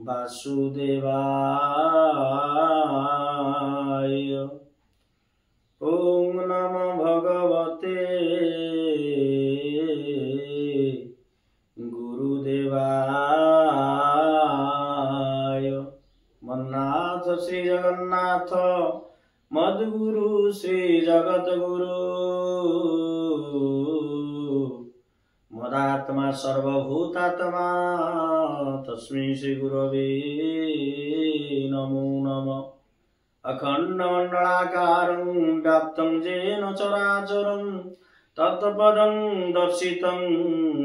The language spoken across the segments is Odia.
वासुदेवाय। ओम नमो भगवते गुरुदेवाय। मन्नाथ श्री जगन्नाथ मद्गुरु श्री जगद्गुरु। मदात्मा सर्वभूतात्मा तस्मै श्री गुरवे नमो नमः। अखण्डमण्डलाकारं व्याप्तं येन चराचरं तत्पदं दर्शितं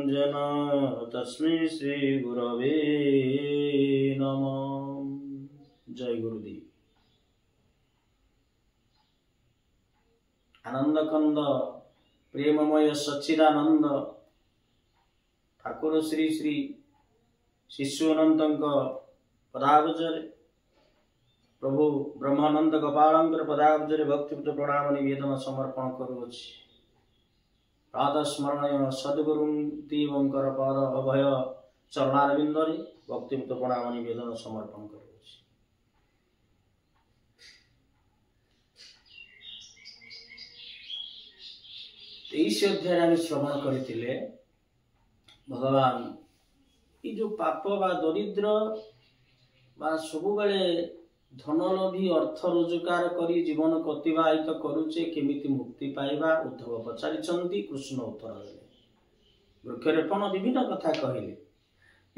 येन तस्मै श्री गुरवे नमः। जय गुरुदेव। आनंद कंद प्रेममय सच्चिदानंद ठाकुर श्री श्री शिशु अनंत पदाबुजरे प्रभु ब्रह्मानंद गोपालंकर पदाबुजरे भक्तिपूत प्रणाम निवेदन समर्पण करुछि। प्रातः स्मरणीय सद्गुरु देवंकर पद अभय चरणारविंदरे भक्तिपूत प्रणाम निवेदन समर्पण करुछि। 23 अध्याय आम श्रवण करथिले भगवान ये जो पाप बा दरिद्र बा सब बेले धनलोभी अर्थ रोजगार करी जीवन को अतिवाहित करुचे केमिति मुक्ति पाइबा उद्धव पचारिछंती। कृष्ण उत्तर देले। वृक्षरोपण विभिन्न कथा कहले।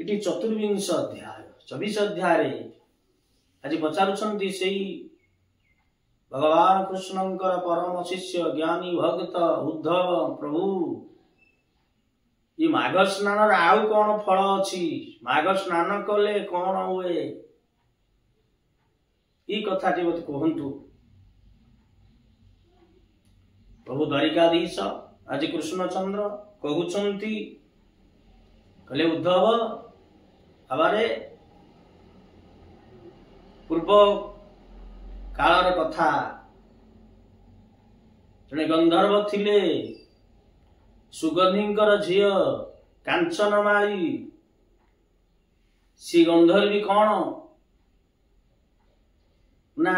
इति 24 अध्याय 24 अध्याय आज पचारुछंती सेई भगवान कृष्णंकर परम शिष्य ज्ञानी भक्त उद्धव प्रभु ये माघ स्नान आउ कौन फल अच्छी माघ स्नान कले कौन हुए ये कथा मत कहतु। प्रभु द्वारिकाधीश आज कृष्णचंद्र कहउछंती कहले उद्धव आबारे पूर्व कालर कथा जने गंधर्व थिले सुगंधींकर झियो कांचनमाली सी गंधर्वी कौन ना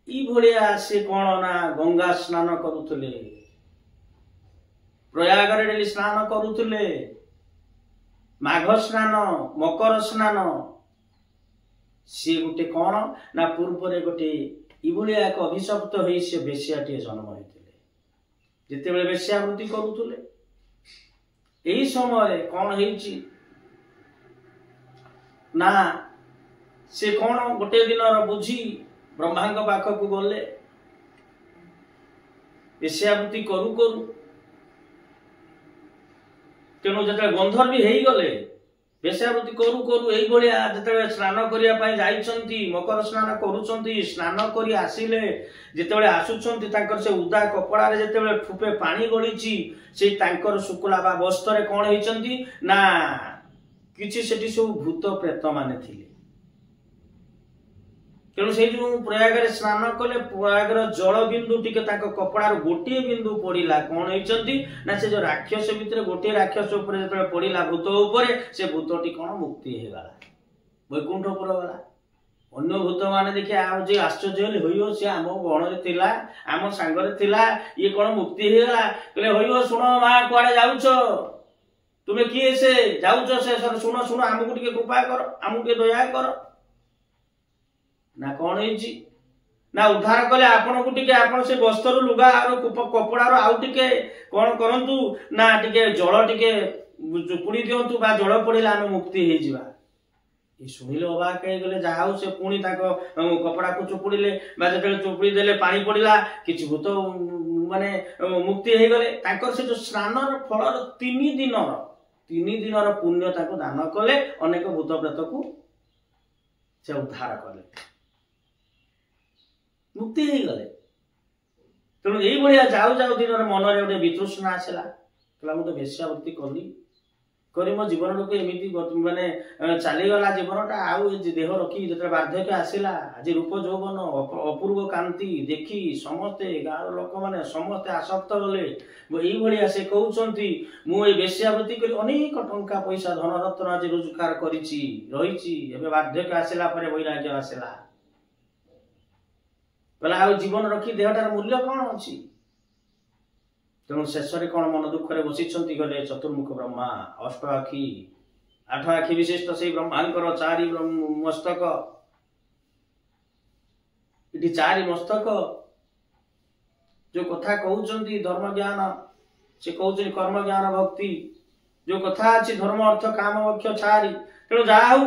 ई भलिया से कौन ना गंगा स्नान करुथले प्रयाग रे स्नान करुथले माघ स्नान मकर स्नान सी गोटे कौन ना पूर्व रे गोटे ई भलिया एक अभिशप्त होई से बेश्याटी जन्म होइथिले जेते बेले बेश्यावृत्ति करुथले। यही समय कौन है ना से कौन गोटे दिन बुझी ब्रह्मा पाखक गले वेश्यावृत्ति करू करू तेणु जो गंधर्वी हो गले वेश्यावृत्ति करू करू जो स्नान करने मकर स्नान करुँच स्नान कर आसिले जिते आसुंच से उदा कपड़ा जिते ठुपे पानी गड़ी से शुक्ला बा वस्त्र कौन होती ना किसी से सब भूत प्रेत माने थिले। तेणु से जो प्रयाग स्नान कले प्रयागर जल बिंदु टिके कपड़ार गोटे बिंदु पड़ा कौन होती ना से जो राक्षस भितर गोटे राक्षस पड़ा भूत उपरे से भूतटी कौन मुक्ति होगा वैकुंठपुर गला। अन्य भूत माने देखिए आज आश्चर्य हो सी आम गण आम सांगरे थिला ये कौन मुक्ति होगा कहले हो शुण माँ कुआड़े जाऊच तुम्हें किए से जाऊच से शुण शुण आमको टिके कृपा कर आमको टिके दया कर ना कौन होइछि ना उद्धार कले आपण को टिके आपण से वस्त्र लुगा और कपड़ा आउ टिके कौन करंतु ना टिके जल टिके चुपुड़ी दियंतु बा जल पड़िला आम मुक्ति हो जावा। ये शुणिले अबाक गले जहाँ से पुणी कपड़ा को चुपुड़े जो चुपुड़ी देले पानी पड़ा किसी भूत माने मुक्ति हो गले से जो स्नान फल 3 दिनर पुण्य दान कले अनेक भूत प्रेत को से उद्धार कले मुक्ति हो गले। तेणु यही जाऊ जाऊ दिन मन में गोटे वितृष्णा आसला कहला मुझे वेश्यावृत्ति कली କରି ମୋ ଜୀବନ ଲୋକ ଏମିତି ମାନେ ଚାଲିଗଲା ଜୀବନଟା ଆଉ ଦେହ ରଖି ଯେତେବେଳେ ବାର୍ଦ୍ଧକ୍ୟ ଆସିଲା ଆଜି ରୂପ ଯୌବନ ଅପୂର୍ବ କାନ୍ତି ଦେଖି ସମସ୍ତେ ଗାଁର ଲୋକମାନେ ସମସ୍ତେ ଆସକ୍ତ ହେଲେ ଏଇଭଳିଆ ସେ କହୁଛନ୍ତି ମୁଁ ଏଇ ବେଶ୍ୟାବୃତ୍ତି କରି ଅନେକ ଟଙ୍କା ପଇସା ଧନ ରତ୍ନ ଆଜି ରୋଜଗାର କରିଛି ରହିଛି ଏବେ ବାର୍ଦ୍ଧକ୍ୟ ଆସିଲା ପରେ ବୈରାଗ୍ୟ ଆସିଲା କହିଲା ଆଉ ଜୀବନ ରଖି ଦେହଟାର ମୂଲ୍ୟ କଣ ଅଛି ତେଣୁ ଶେଷରେ କଣ ମନ ଦୁଃଖରେ ବସିଛନ୍ତି ଗଲେ ଚତୁର୍ମୁଖ ବ୍ରହ୍ମା ଅଷ୍ଟ ଆଖି ଆଠ ଆଖି ବିଶିଷ୍ଟ ସେଇ ବ୍ରହ୍ମାଙ୍କର ଚାରି ମସ୍ତକ ଏଠି ଚାରି ମସ୍ତକ ଯୋଉ କଥା କହୁଛନ୍ତି ଧର୍ମ ଜ୍ଞାନ ସେ କହୁଛନ୍ତି କର୍ମ ଜ୍ଞାନ ଭକ୍ତି ଯୋଉ କଥା ଅଛି ଧର୍ମ ଅର୍ଥ କାମ ମୋକ୍ଷ ଚାରି ତେଣୁ ଯାହା ହଉ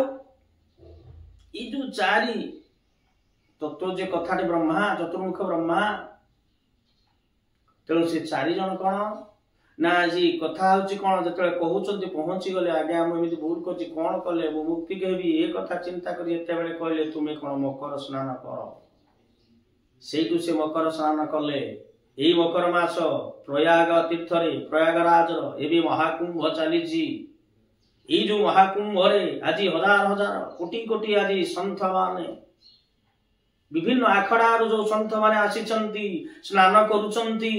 ଏଇ ଯୋଉ ଚାରି ତତ୍ତ୍ୱ ଯେ କଥାଟି ବ୍ରହ୍ମା ଚତୁର୍ମୁଖ ବ୍ରହ୍ମା ତେଣୁ ସେ ଚାରି ଜଣ କଣ ନା ଆଜି କଥା ହଉଛି କଣ ଯେତେବେଳେ କହୁଛନ୍ତି ପହଞ୍ଚି ଗଲେ ଆଜ୍ଞା ମୁଁ ଏମିତି ଭୁଲ କରିଛି କଣ କଲେ ମୁଁ ମୁକ୍ତି କହିବି ଏ କଥା ଚିନ୍ତା କରି ଯେତେବେଳେ କହିଲେ ତୁମେ କଣ ମକର ସ୍ନାନ କର ସେଇଠୁ ସେ ମକର ସ୍ନାନ କଲେ ଏଇ ମକର ମାସ ପ୍ରୟାଗ ତୀର୍ଥରେ ପ୍ରୟାଗରାଜର ଏବେ ମହାକୁମ୍ଭ ଚାଲିଛି ଏଇ ଯୋଉ ମହାକୁମ୍ଭରେ ଆଜି ହଜାର ହଜାର କୋଟି କୋଟି ଆଜି ସନ୍ଥ ମାନେ ବିଭିନ୍ନ ଆଖଡ଼ାରୁ ଯୋଉ ସନ୍ଥ ମାନେ ଆସିଛନ୍ତି ସ୍ନାନ କରୁଛନ୍ତି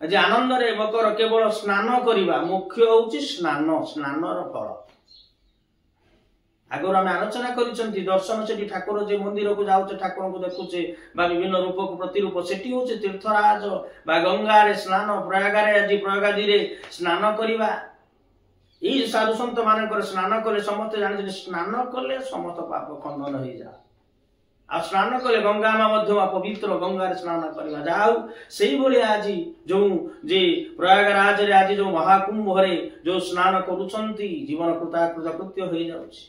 ଆଜି ଆନନ୍ଦରେ ମକର କେବଳ ସ୍ନାନ କରିବା ମୁଖ୍ୟ ହଉଛି ସ୍ନାନ ସ୍ନାନର ଫଳ ଆଗରୁ ଆମେ ଆଲୋଚନା କରିଛନ୍ତି ଦର୍ଶନ ସେଠି ଠାକୁର ଯେ ମନ୍ଦିରକୁ ଯାଉଛେ ଠାକୁରଙ୍କୁ ଦେଖୁଛେ ବା ବିଭିନ୍ନ ରୂପକୁ ପ୍ରତିରୂପ ସେଠି ହଉଛି ତୀର୍ଥରାଜ ବା ଗଙ୍ଗାରେ ସ୍ନାନ ପ୍ରୟାଗରେ ଆଜି ପ୍ରୟାଗାଦିରେ ସ୍ନାନ କରିବା ଏଇ ସାଧୁ ସନ୍ଥ ମାନଙ୍କର ସ୍ନାନ କଲେ ସମସ୍ତେ ଜାଣିଛନ୍ତି ସ୍ନାନ କଲେ ସମସ୍ତ ପାପ ଖଣ୍ଡନ ହେଇଯାଏ ଆଉ ସ୍ନାନ କଲେ ଗଙ୍ଗା ମା ମଧ୍ୟ ପବିତ୍ର ଗଙ୍ଗାରେ ସ୍ନାନ କରିବା ଯାହା ହଉ ସେଇଭଳିଆ ଆଜି ଯୋଉ ଯେ ପ୍ରୟାଗରାଜରେ ଆଜି ଯୋଉ ମହାକୁମ୍ଭରେ ଯୋଉ ସ୍ନାନ କରୁଛନ୍ତି ଜୀବନ କୃତାକୃତ କୃତ୍ୟ ହେଇଯାଉଛି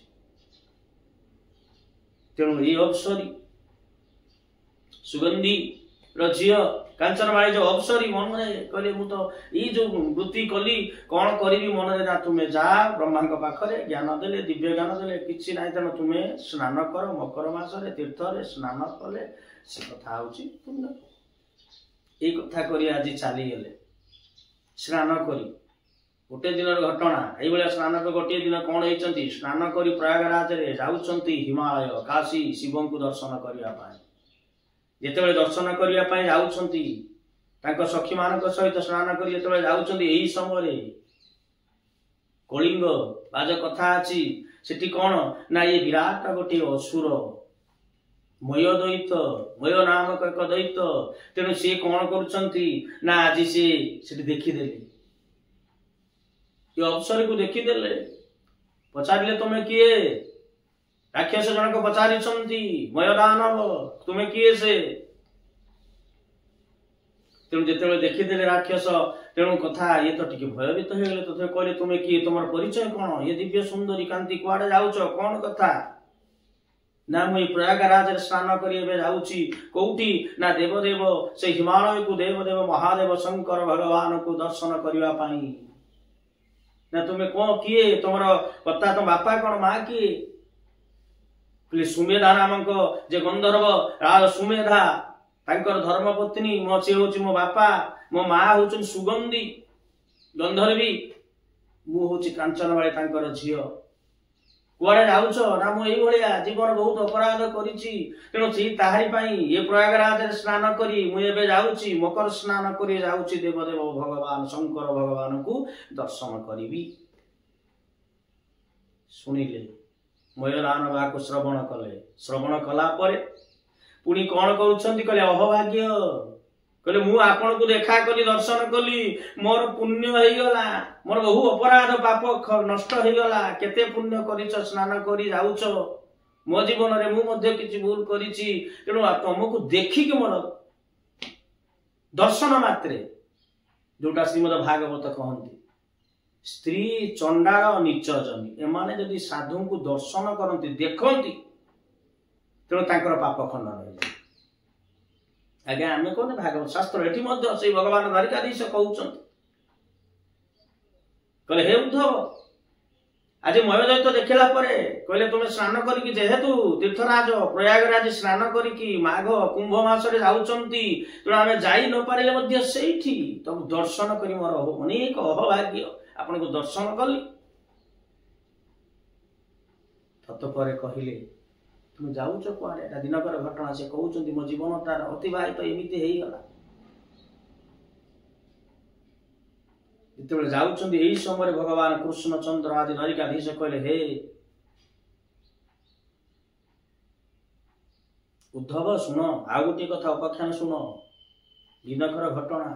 ତେଣୁ ଏଇ ଅବସରୀ ସୁଗନ୍ଧି ଝିଅ କାଞ୍ଚନମାଳୀ ଯୋଉ ଅବସରୀ ମନରେ କହିଲେ ମୁଁ ତ ଏଇ ଯୋଉ ବୃତ୍ତି କଲି କଣ କରିବି ମନରେ ନା ତୁମେ ଯା ବ୍ରହ୍ମାଙ୍କ ପାଖରେ ଜ୍ଞାନ ଦେଲେ ଦିବ୍ୟ ଜ୍ଞାନ ଦେଲେ କିଛି ନାହିଁ ତେଣୁ ତୁମେ ସ୍ନାନ କର ମକର ମାସରେ ତୀର୍ଥରେ ସ୍ନାନ କଲେ ସେ କଥା ହଉଛି ପୁଣ୍ୟ ଏଇ କଥା କରି ଆଜି ଚାଲିଗଲେ ସ୍ନାନ କରି ଗୋଟେ ଦିନର ଘଟଣା ଏଇଭଳିଆ ସ୍ନାନ ଗୋଟିଏ ଦିନ କଣ ହେଇଛନ୍ତି ସ୍ନାନ କରି ପ୍ରୟାଗରାଜରେ ଯାଉଛନ୍ତି ହିମାଳୟ କାଶୀ ଶିବଙ୍କୁ ଦର୍ଶନ କରିବା ପାଇଁ ଯେତେବେଳେ ଦର୍ଶନ କରିବା ପାଇଁ ଯାଉଛନ୍ତି ତାଙ୍କ ସଖୀ ମାନଙ୍କ ସହିତ ସ୍ନାନ କରି ଯେତେବେଳେ ଯାଉଛନ୍ତି ଏହି ସମୟରେ କଳିଙ୍ଗ ବାଜ କଥା ଅଛି ସେଠି କଣ ନା ଏ ବିରାଟ ଗୋଟିଏ ଅସୁର ମୟ ଦୈତ ମୟ ନାମକ ଏକ ଦୈତ ତେଣୁ ସିଏ କଣ କରୁଛନ୍ତି ନା ଆଜି ସିଏ ସେଠି ଦେଖିଦେଲେ ଏ ଅବସରକୁ ଦେଖିଦେଲେ ପଚାରିଲେ ତମେ କିଏ ରାକ୍ଷସ ଜଣକ ପଚାରିଛନ୍ତି ମୟଦାନବ ତୁମେ କିଏ ସେ ତେଣୁ ଯେତେବେଳେ ଦେଖିଦେଲେ ରାକ୍ଷସ ତେଣୁ କଥା ଇଏ ତ ଟିକେ ଭୟଭୀତ ହେଇଗଲେ ତଥାପି କହିଲେ ତୁମେ କିଏ ତମର ପରିଚୟ କଣ ଇଏ ଦିବ୍ୟ ସୁନ୍ଦରୀ କାନ୍ତି କୁଆଡେ ଯାଉଛ କଣ କଥା ନା ମୁଁ ଏଇ ପ୍ରୟାଗରାଜରେ ସ୍ନାନ କରି ଏବେ ଯାଉଛି କୋଉଠି ନା ଦେବଦେବ ସେ ହିମାଳୟକୁ ଦେବଦେବ ମହାଦେବ ଶଙ୍କର ଭଗବାନଙ୍କୁ ଦର୍ଶନ କରିବା ପାଇଁ ନା ତୁମେ କଣ କିଏ ତମର କଥା ତମ ବାପା କଣ ମା କିଏ ସୁମେଧା ନାମକ ଯେ ଗନ୍ଧର୍ବ ସୁମେଧା ତାଙ୍କର ଧର୍ମପତ୍ନୀ ସେ ହଉଛି ମୋ ବାପା ମୋ ମା ହଉଛନ୍ତି ସୁଗନ୍ଧି ଗନ୍ଧର୍ବୀ ମୁଁ ହଉଛି କାଞ୍ଚନମାଳୀ ତାଙ୍କର ଝିଅ କୁଆଡେ ଯାଉଛ ନା ମୁଁ ଏଇଭଳିଆ ଜୀବନ ବହୁତ ଅପରାଧ କରିଛି ତେଣୁ ସେଇ ତାହାରି ପାଇଁ ଏ ପ୍ରୟାଗରାଜରେ ସ୍ନାନ କରି ମୁଁ ଏବେ ଯାଉଛି ମକର ସ୍ନାନ କରି ଯାଉଛି ଦେବଦେବ ଭଗବାନ ଶଙ୍କର ଭଗବାନଙ୍କୁ ଦର୍ଶନ କରିବି ଶୁଣିଲେ ମୟଦାନବାକୁ ଶ୍ରବଣ କଲେ ଶ୍ରବଣ କଲା ପରେ ପୁଣି କଣ କରୁଛନ୍ତି କହିଲେ ଅହଭାଗ୍ୟ କହିଲେ ମୁଁ ଆପଣଙ୍କୁ ଦେଖା କଲି ଦର୍ଶନ କଲି ମୋର ପୁଣ୍ୟ ହେଇଗଲା ମୋର ବହୁ ଅପରାଧ ପାପ ନଷ୍ଟ ହେଇଗଲା କେତେ ପୁଣ୍ୟ କରିଛ ସ୍ନାନ କରି ଯାଉଛ ମୋ ଜୀବନରେ ମୁଁ ମଧ୍ୟ କିଛି ଭୁଲ କରିଛି ତେଣୁ ତମକୁ ଦେଖିକି ମୋର ଦର୍ଶନ ମାତ୍ରେ ଯୋଉଟା ଶ୍ରୀମଦ ଭାଗବତ କହନ୍ତି ସ୍ତ୍ରୀ ଚଣ୍ଡାଳ ନିଚ ଜନି ଏମାନେ ଯଦି ସାଧୁଙ୍କୁ ଦର୍ଶନ କରନ୍ତି ଦେଖନ୍ତି ତେଣୁ ତାଙ୍କର ପାପ ଖଣ୍ଡନ ହେଇଯାଏ ଆଜ୍ଞା ଆମେ କହୁନେ ଭାଗବତ ଶାସ୍ତ୍ର ଏଠି ମଧ୍ୟ ସେଇ ଭଗବାନ ଦ୍ୱାରିକାଧୀଶ କହୁଛନ୍ତି କହିଲେ ହେ ଉଦ୍ଧବ ଆଜି ମୟଦୈତ ଦେଖିଲା ପରେ କହିଲେ ତୁମେ ସ୍ନାନ କରିକି ଯେହେତୁ ତୀର୍ଥରାଜ ପ୍ରୟାଗରାଜ ସ୍ନାନ କରିକି ମାଘ କୁମ୍ଭ ମାସରେ ଯାଉଛନ୍ତି ତେଣୁ ଆମେ ଯାଇ ନ ପାରିଲେ ମଧ୍ୟ ସେଇଠି ତମକୁ ଦର୍ଶନ କରି ମୋର ଅନେକ ଅହଭାଗ୍ୟ ଆପଣଙ୍କୁ ଦର୍ଶନ କଲି। ତତ୍ପରେ କହିଲେ ତୁମେ ଯାଉଛ କୁଆଡେ? ଏଟା ଦିନକର ଘଟଣା। ସେ କହୁଛନ୍ତି ମୋ ଜୀବନଟାର ଅତିବାହିତ ଏମିତି ହେଇଗଲା। ଯେତେବେଳେ ଯାଉଛନ୍ତି ଏହି ସମୟରେ ଭଗବାନ କୃଷ୍ଣଚନ୍ଦ୍ର ଆଦି ଦ୍ୱାରିକାଧୀଶ କହିଲେ, ହେ ଉଦ୍ଧବ ଶୁଣ, ଆଉ ଗୋଟିଏ କଥା ଉପାଖ୍ୟାନ ଶୁଣ, ଦିନକର ଘଟଣା।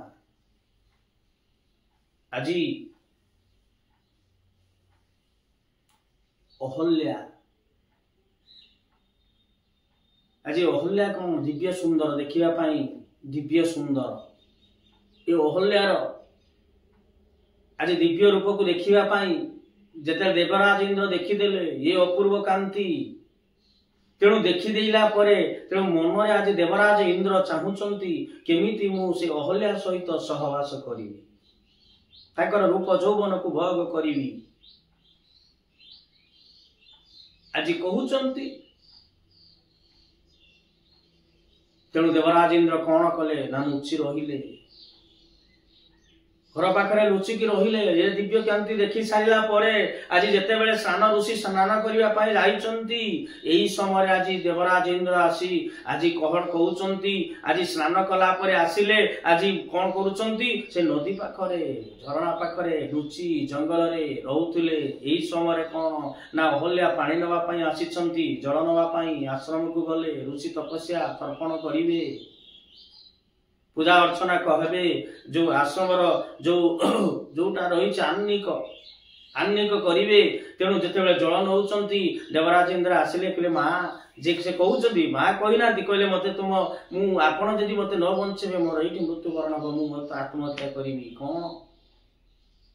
ଆଜି ଅହଲ୍ୟା କଣ ଦିବ୍ୟ ସୁନ୍ଦର, ଦେଖିବା ପାଇଁ ଦିବ୍ୟ ସୁନ୍ଦର। ଏ ଅହଲ୍ୟାର ଆଜି ଦିବ୍ୟ ରୂପକୁ ଦେଖିବା ପାଇଁ ଯେତେବେଳେ ଦେବରାଜ ଇନ୍ଦ୍ର ଦେଖିଦେଲେ ଏ ଅପୂର୍ବ କାନ୍ତି, ତେଣୁ ଦେଖିଦେଲା ପରେ ତେଣୁ ମନରେ ଆଜି ଦେବରାଜ ଇନ୍ଦ୍ର ଚାହୁଁଛନ୍ତି କେମିତି ମୁଁ ସେ ଅହଲ୍ୟା ସହିତ ସହବାସ କରିବି, ତାଙ୍କର ରୂପ ଯୌବନକୁ ଭୋଗ କରିବି। ଆଜି କହୁଛନ୍ତି। ତେଣୁ ଦେବରାଜ ଇନ୍ଦ୍ର କଣ କଲେ ନା ଲୁଚି ରହିଲେ, ଘର ପାଖରେ ଲୁଚିକି ରହିଲେ। ଏ ଦିବ୍ୟ କାନ୍ତି ଦେଖି ସାରିଲା ପରେ ଆଜି ଯେତେବେଳେ ସ୍ନାନ ଋଷି ସ୍ନାନ କରିବା ପାଇଁ ଯାଇଛନ୍ତି, ଏହି ସମୟରେ ଆଜି ଦେବରାଜ ଇନ୍ଦ୍ର ଆସି ଆଜି କହୁଛନ୍ତି, ଆଜି ସ୍ନାନ କଲା ପରେ ଆସିଲେ, ଆଜି କଣ କରୁଛନ୍ତି, ସେ ନଦୀ ପାଖରେ ଝରଣା ପାଖରେ ଲୁଚି ଜଙ୍ଗଲରେ ରହୁଥିଲେ। ଏହି ସମୟରେ କଣ ନା ଅହଲ୍ୟା ପାଣି ନେବା ପାଇଁ ଆସିଛନ୍ତି, ଜଳ ନେବା ପାଇଁ ଆଶ୍ରମକୁ ଗଲେ, ଋଷି ତପସ୍ୟା ତର୍ପଣ କରିବେ, ପୂଜା ଅର୍ଚ୍ଚନା କହିବେ, ଯୋଉ ଆଶ୍ରମର ଯୋଉଟା ରହିଛି ଆହ୍ନିକ କରିବେ। ତେଣୁ ଯେତେବେଳେ ଜଳ ନଉଛନ୍ତି, ଦେବରାଜ ଇନ୍ଦ୍ର ଆସିଲେ, କହିଲେ ମା, ଯେ ସେ କହୁଛନ୍ତି ମା କହିନାହାନ୍ତି, କହିଲେ ମତେ ମୁଁ ଆପଣ ଯଦି ମତେ ନ ବଞ୍ଚେଇବେ ମୋର ଏଇଠି ମୃତ୍ୟୁବରଣ ହବ, ମୁଁ ମତେ ଆତ୍ମହତ୍ୟା କରିବି। କଣ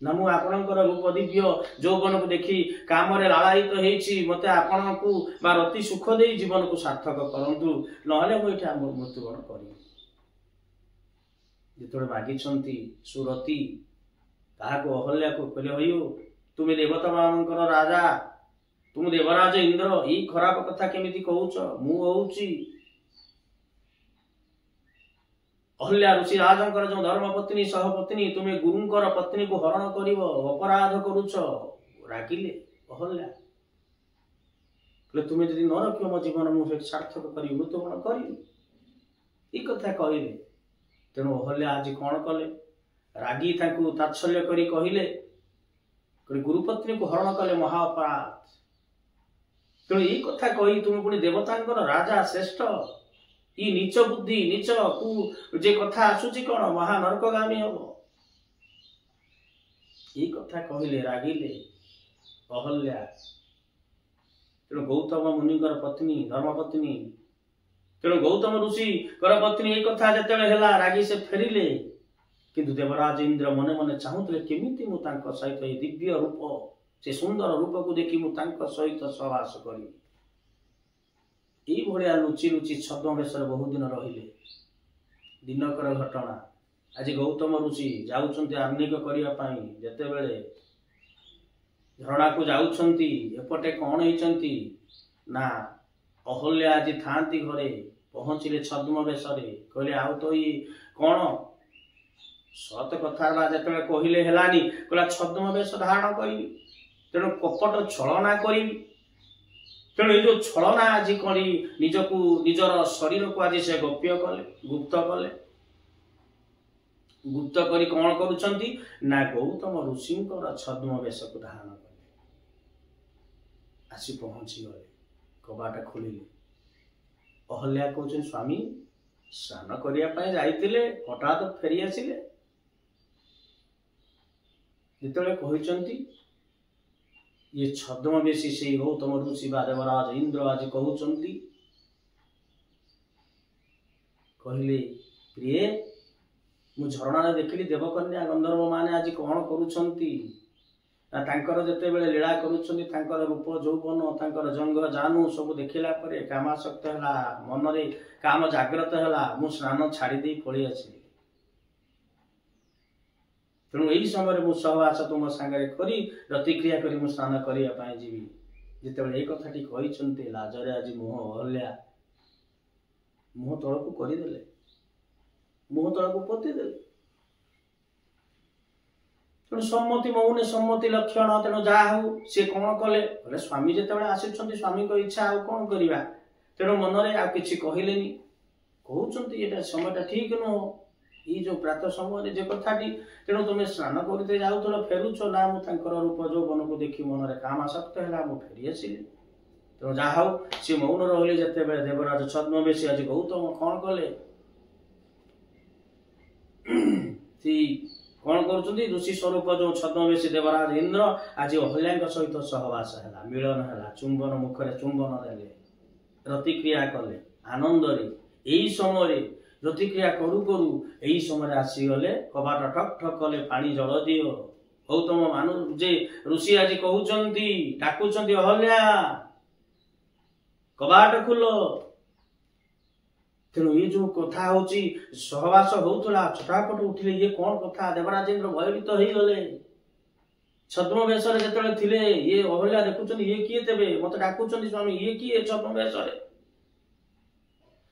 ନା ମୁଁ ଆପଣଙ୍କର ରୂପ ଦିବ୍ୟ ଯୌବନକୁ ଦେଖି କାମରେ ଲାଳାୟିତ ହେଇଛି, ମତେ ଆପଣଙ୍କୁ ବା ରତି ସୁଖ ଦେଇ ଜୀବନକୁ ସାର୍ଥକ କରନ୍ତୁ, ନହେଲେ ମୁଁ ଏଇଠି ମୃତ୍ୟୁବରଣ କରିବି। ଯେତେବେଳେ ମାଗିଛନ୍ତି ସୁରତି ତାହାକୁ ଅହଲ୍ୟାକୁ, କହିଲେ ହଇଓ ତୁମେ ଦେବତା ମାନଙ୍କର ରାଜା, ତୁମ ଦେବରାଜ ଇନ୍ଦ୍ର, ଏଇ ଖରାପ କଥା କେମିତି କହୁଛ? ମୁଁ ହଉଛି ଅହଲ୍ୟା ଋଷି ରାଜଙ୍କର ଯୋଉ ଧର୍ମପତ୍ନୀ ସହପତ୍ନୀ, ତୁମେ ଗୁରୁଙ୍କର ପତ୍ନୀକୁ ହରଣ କରିବ, ଅପରାଧ କରୁଛ। ରାଗିଲେ ଅହଲ୍ୟା, କହିଲେ ତୁମେ ଯଦି ନ ରଖିବ ମୋ ଜୀବନ ମୁଁ ସେଠି ସାର୍ଥକ କରିବି, ମୃତ୍ୟୁବରଣ କରିବି। ଏଇ କଥା କହିଲେ। ତେଣୁ ଅହଲ୍ୟା ଆଜି କଣ କଲେ, ରାଗି ତାଙ୍କୁ ତାତ୍ସଲ୍ୟ କରି କହିଲେ, ଗୁରୁପତ୍ନୀକୁ ହରଣ କଲେ ମହା ଅପରାଧ। ତେଣୁ ଏଇ କଥା କହି ତୁମେ ପୁଣି ଦେବତାଙ୍କର ରାଜା ଶ୍ରେଷ୍ଠ, ଇ ନିଚ ବୁଦ୍ଧି ନିଚ କୁ ଯେ କଥା ଆସୁଛି କଣ ମହା ନରକଗାମୀ ହବ। ଏଇ କଥା କହିଲେ, ରାଗିଲେ ଅହଲ୍ୟା। ତେଣୁ ଗୌତମ ମୁନିଙ୍କର ପତ୍ନୀ ଧର୍ମପତ୍ନୀ, ତେଣୁ ଗୌତମ ଋଷିଙ୍କର ପତ୍ନୀ ଏଇ କଥା ଯେତେବେଳେ ହେଲା, ରାଗି ସେ ଫେରିଲେ। କିନ୍ତୁ ଦେବରାଜ ଇନ୍ଦ୍ର ମନେ ମନେ ଚାହୁଁଥିଲେ କେମିତି ମୁଁ ତାଙ୍କ ସହିତ ଏଇ ଦିବ୍ୟ ରୂପ, ସେ ସୁନ୍ଦର ରୂପକୁ ଦେଖି ମୁଁ ତାଙ୍କ ସହିତ ସହବାସ କରିବି। ଏଇଭଳିଆ ଲୁଚି ଲୁଚି ଛଦ୍ମ ବେଶରେ ବହୁ ଦିନ ରହିଲେ। ଦିନକର ଘଟଣା। ଆଜି ଗୌତମ ଋଷି ଯାଉଛନ୍ତି ଆହ୍ନିକ କରିବା ପାଇଁ, ଯେତେବେଳେ ଝରଣାକୁ ଯାଉଛନ୍ତି, ଏପଟେ କଣ ହେଇଛନ୍ତି ନା ଅହଲ୍ୟା ଆଜି ଥାଆନ୍ତି ଘରେ, ପହଞ୍ଚିଲେ ଛଦ୍ମ ବେଶରେ। କହିଲେ ଆଉ ତ ଏଇ କଣ ସତ କଥା ବା ଯେତେବେଳେ କହିଲେ ହେଲାନି, କହିଲା ଛଦ୍ମ ବେଶ ଧାରଣ କରିବି, ତେଣୁ କପଟ ଛଳନା କରିବି। ତେଣୁ ଏଇ ଯୋଉ ଛଳନା ଆଜି କରି ନିଜକୁ ନିଜର ଶରୀରକୁ ଆଜି ସେ ଗୋପ୍ୟ କଲେ, ଗୁପ୍ତ କଲେ। ଗୁପ୍ତ କରି କଣ କରୁଛନ୍ତି ନା ଗୌତମ ଋଷିଙ୍କର ଛଦ୍ମ ବେଶକୁ ଧାରଣ କଲେ। ଆସି ପହଞ୍ଚିଗଲେ, କବାଟ ଖୋଲିଲେ। ଅହଲ୍ୟା କହୁଛନ୍ତି ସ୍ୱାମୀ ସ୍ନାନ କରିବା ପାଇଁ ଯାଇଥିଲେ, ହଠାତ୍ ଫେରି ଆସିଲେ। ଯେତେବେଳେ କହିଛନ୍ତି ଇଏ ଛଦ୍ମବେଶୀ ସେଇ ଗୌତମ ଋଷି ବା ଦେବରାଜ ଇନ୍ଦ୍ର ଆଜି କହୁଛନ୍ତି, କହିଲେ ପ୍ରିୟ ମୁଁ ଝରଣାରେ ଦେଖିଲି ଦେବକନ୍ୟା ଗନ୍ଧର୍ବ ମାନେ ଆଜି କଣ କରୁଛନ୍ତି ନା ତାଙ୍କର ଯେତେବେଳେ ଲୀଳା କରୁଛନ୍ତି, ତାଙ୍କର ରୂପ ଯୌବନ, ତାଙ୍କର ଜଙ୍ଘ ଜାନୁ ସବୁ ଦେଖିଲା ପରେ କାମାସକ୍ତ ହେଲା, ମନରେ କାମ ଜାଗ୍ରତ ହେଲା। ମୁଁ ସ୍ନାନ ଛାଡ଼ି ଦେଇ ପଳେଇ ଆସିଲି। ତେଣୁ ଏହି ସମୟରେ ମୁଁ ସହବାସ ତୁମ ସାଙ୍ଗରେ କରି ପ୍ରତିକ୍ରିୟା କରି ମୁଁ ସ୍ନାନ କରିବା ପାଇଁ ଯିବି। ଯେତେବେଳେ ଏଇ କଥାଟି କହିଛନ୍ତି, ଲାଜରେ ଆଜି ଅହଲ୍ୟା ମୁହଁ ତଳକୁ କରିଦେଲେ, ମୁହଁ ତଳକୁ ପୋତିଦେଲେ। तेणु सम्मति मौने सम्मति लक्षण तेणु जहा हूँ सी कौन कले बोले स्वामी जिते आसुच्च स्वामी को इच्छा आउ कौन करवा तेणु मनरे आ कि कहले कहते समयटा ठीक नुह ये जो प्रातः समय जो कथाटी तेणु तुम स्नान करते जाऊल फेरुच ना मुझे रूप यौवन को देखी मनरे कामासक्त है मुझे फेरी आसिली तेणु जहा हूँ सी मौन रही जिते देवराज छद्मवेशी आज गौतम कौन कले कौन कर ऋषि स्वरूप जो छद्मवेशी देवराज इंद्र आज अहल्या सहित सहवास है मिलन है चुंबन मुखरे चुंबन देले प्रतिक्रिया कले आनंद यही समय प्रतिक्रिया करू करू यही समय आसीगले कबाट ठक ठक कले पानी जल दियो गौतम मानु जे ऋषि आज कहउचंती डाकुचंती अहल्या कबाट खुल तेणु ये जो कथा होची सहवास होउतला छटापट उठिले ये कौन कथा देवराजेन्द्र भयभीत हो गले छद्मवेश जिते थिले ये अहल्या देखुचन ये किए तेबे मत डाकुचंती स्वामी ये किए छद्मवेश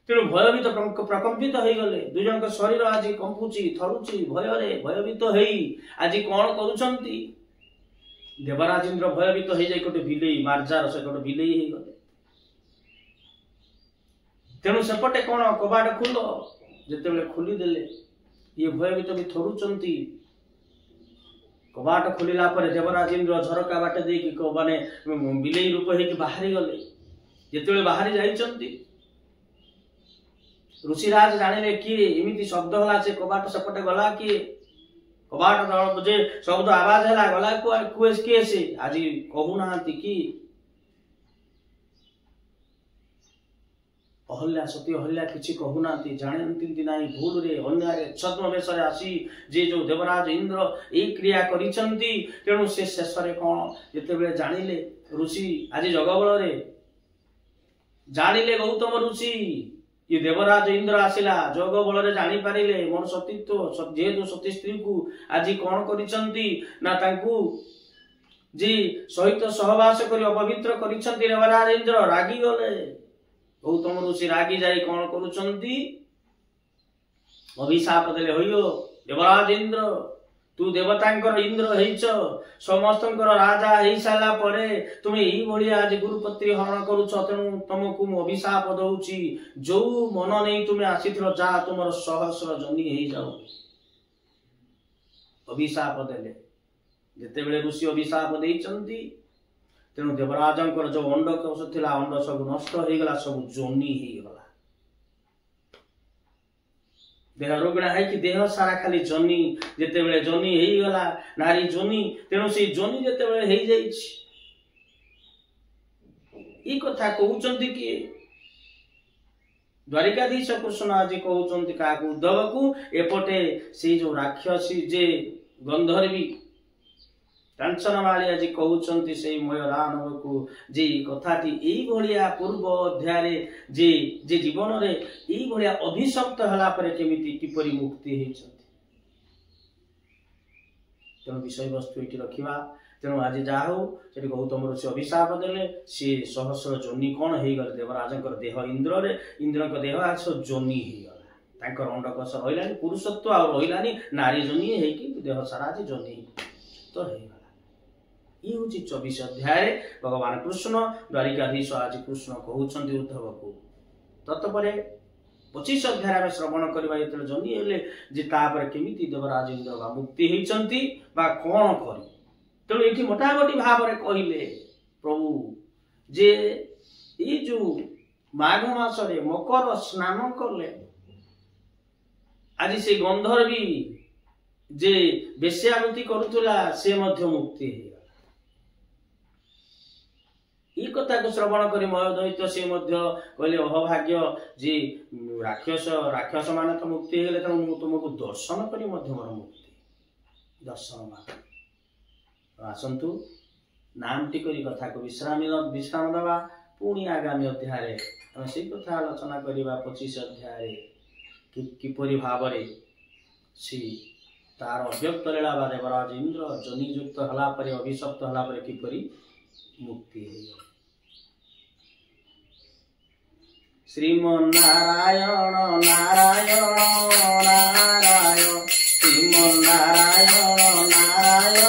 तेणु भयभीत प्रकम्पित हो गले दुई जन शरीर आज कंपुची थरुची भय भयभीत हो आज कौन करुछंती देवराजेन्द्र भयभीत हो जाए गोटे बिलेई मार्जार से गोटे बिलेई हो गले तेणु सेपटे कौन कबाट खुल जिते खोलीदेले ये भयभीत भी थरुचंती कबाट खोलिला पर देवराजेन्द्र झरका बाट देकी माने बिलेई रूप होगी बाहरी गले जिते बाहरी जाइचंती ऋषिराज जाने किए एमती शब्द होला से कबाट सेपटे गला किए कबाट जे शब्द आवाज है गला किए से आज कहूना कि अहल्या सती अहल्या किसी कहूना जानती ना भूल रे अन्याय छद्मवेश आसी जे जो देवराज इंद्र ये क्रिया करिसंती तेणु से शेष कौन जिते जानिले ऋषि आज जगबल जानिले गौतम ऋषि ये देवराज इंद्र आसिला जोग बल जानी पारिले मोर सतीत्व जेहेतु सती स्त्री को आज कौन करिसंती ना तांकू जी सहित सहवास करी अपवित्र करिसंती देवराज इंद्र रागी गले गौतम ऋषि रागी जाई कौन करुचंती अभिशाप देले होइयो देवराज इंद्र तू देवतांकर इंद्र हेइच समस्तंकर राजा हेइ साला परे तुमे एई भलिया आज गुरुपत्री हरण करूछ तेणु तुमको मु अभिशाप दउची जो मन नहीं तुमे आसीथिलो जा तुमर सहस्र जनी हेइ जाऊ अभिशाप देले जेते बेले ऋषि अभिशाप देइचंती तेणु देवराजंकर जो अंडकोश थिला अंड सब नष्ट हो गला सब जोनी हो गला देह रोगणा है कि देह सारा खाली जोनी जेते बेले जोनी हो गला नारी जोनी तेणु से जोनी जेते बेले हो जाइछि ई कथा कहउचंती कि द्वारिकाधीश कृष्ण आज कहउचंती का उद्धव को एपटे से जो राक्षसी जे गंधर्वी कांचनमाली आज कहउचंती से मयूरानव को जे कथाटी एई भलिया पूर्व अध्याय जे जे जीवन रे एई भलिया अभिशप्त हला परे केमिति किपरि मुक्ति हेचंती तेणु विषय वस्तु एटी रखिबा तेणु आज जाहु से गौतम ऋषि अभिशाप देले सी सहस्र जोनी कौन हो गले देवराजंकर देह इंद्र रे इंद्रक देह आज जोनी हो गला तांकर अंडकोश रहिलानी पुरुषत्व आ रहिलानी नारी जोनी हेकी देह सारा आज जोनी तो हे ये हूँ 24 अध्याय भगवान कृष्ण द्वारिकाधीश आज कृष्ण कहउछंती उद्धव को तत्परे 25 अध्याय में श्रवण करबा जेतले जनी हेले जे तापर केमिति देवराज इंद्र बा मुक्ति हेचंती बा कोन करी तेणु एठी मोटामोटी भाव रे कहिले प्रभु जे ये जो माघ मास रे मकर स्नान करले आज से गंधर्वी जे बेश्यावृत्ति करुतला से मध्य मुक्ति हे ई कथा को श्रवण करी महोदय से कहले अभाग्य जे राक्षस मान तो मुक्ति हेले तेणु तुमको दर्शन करी मोर मुक्ति दर्शन मान आसंतु नामटी करी कथा को विश्राम दवा पुणी आगामी अध्याय से कथा आलोचना करवा 25 अध्याय किपरि भाव सी तार अव्यक्त लीला बा देवराज इंद्र जनियुक्त हला परे अभिशप्त हला परे किपरि मुक्ति है श्रीमन्नारायण नारायण नारायण श्रीमन्नारायण नारायण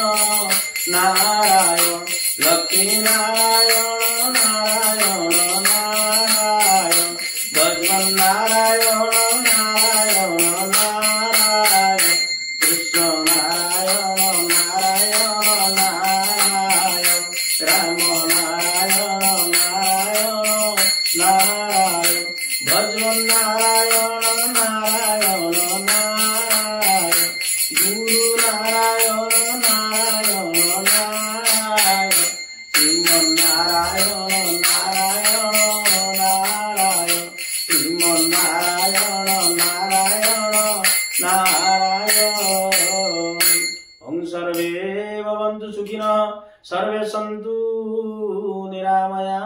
सर्वे सन्तु निरामया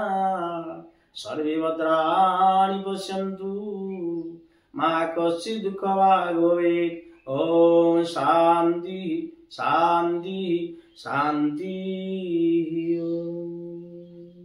सर्वे भद्राणि पश्यन्तु मा कश्चित् दुःखभाग् भवेत्। ॐ शान्ति शान्ति शान्ति।